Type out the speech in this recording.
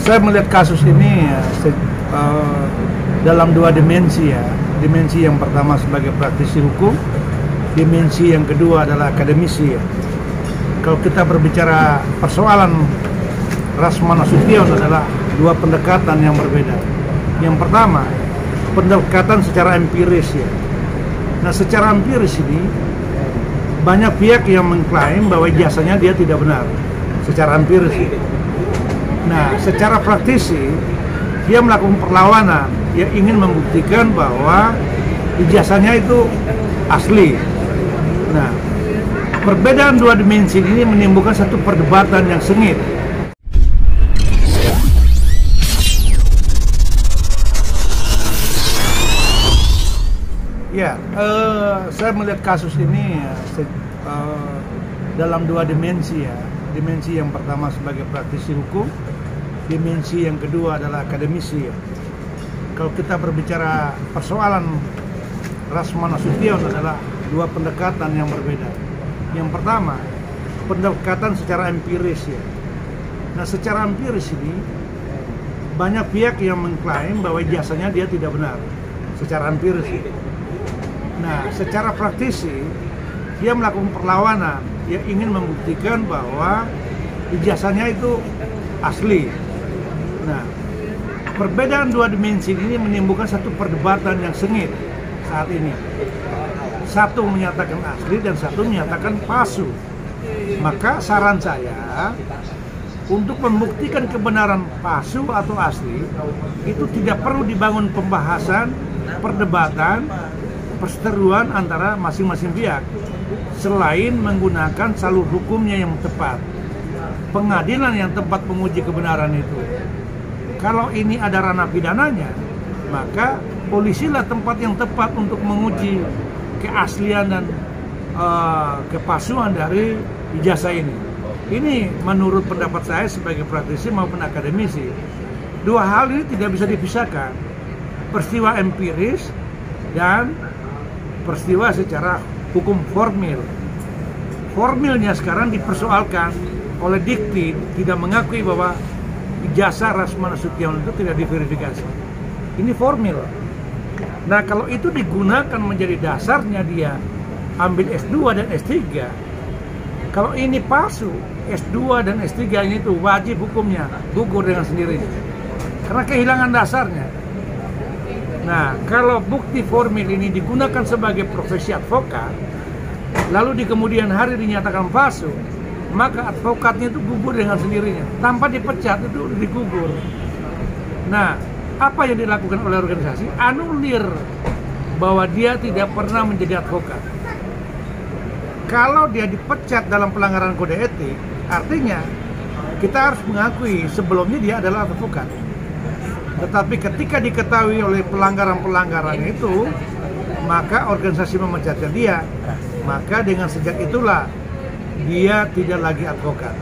Saya melihat kasus ini ya, dalam dua dimensi ya. Dimensi yang pertama sebagai praktisi hukum, dimensi yang kedua adalah akademisi ya. Kalau kita berbicara persoalan Rasman Nasution adalah dua pendekatan yang berbeda. Yang pertama, pendekatan secara empiris ya. Nah, secara empiris ini banyak pihak yang mengklaim bahwa ijazahnya dia tidak benar secara empiris. Nah, secara praktisi dia melakukan perlawanan, dia ingin membuktikan bahwa ijazahnya itu asli. Nah, perbedaan dua dimensi ini menimbulkan satu perdebatan yang sengit. Ya, saya melihat kasus ini ya, dalam dua dimensi ya. Dimensi yang pertama sebagai praktisi hukum, dimensi yang kedua adalah akademisi ya. Kalau kita berbicara persoalan Rasman Nasution adalah dua pendekatan yang berbeda. Yang pertama, pendekatan secara empiris ya. Nah, secara empiris ini banyak pihak yang mengklaim bahwa ijazahnya dia tidak benar secara empiris ya. Nah, secara praktisi dia melakukan perlawanan, dia ingin membuktikan bahwa ijazahnya itu asli. Nah, perbedaan dua dimensi ini menimbulkan satu perdebatan yang sengit saat ini. Satu menyatakan asli dan satu menyatakan palsu. Maka saran saya untuk membuktikan kebenaran palsu atau asli itu tidak perlu dibangun pembahasan, perdebatan, perseteruan antara masing-masing pihak, selain menggunakan jalur hukumnya yang tepat, pengadilan yang tepat menguji kebenaran itu. Kalau ini ada ranah pidananya, maka polisilah tempat yang tepat untuk menguji keaslian dan kepalsuan dari ijazah ini. Ini menurut pendapat saya sebagai praktisi maupun akademisi, dua hal ini tidak bisa dipisahkan, peristiwa empiris dan peristiwa secara hukum formil. Formilnya sekarang dipersoalkan oleh dikti, tidak mengakui bahwa ijazah Rasman Nasution itu tidak diverifikasi. Ini formil. Nah, kalau itu digunakan menjadi dasarnya dia ambil S2 dan S3, kalau ini palsu, S2 dan S3 ini itu wajib hukumnya gugur dengan sendirinya karena kehilangan dasarnya. Nah, kalau bukti formil ini digunakan sebagai profesi advokat, lalu di kemudian hari dinyatakan palsu, maka advokatnya itu gugur dengan sendirinya, tanpa dipecat itu digugur. Nah, apa yang dilakukan oleh organisasi? Anulir bahwa dia tidak pernah menjadi advokat. Kalau dia dipecat dalam pelanggaran kode etik, artinya kita harus mengakui sebelumnya dia adalah advokat. Tetapi ketika diketahui oleh pelanggaran-pelanggaran itu, maka organisasi memecatnya dia. Maka dengan sejak itulah dia tidak lagi advokat.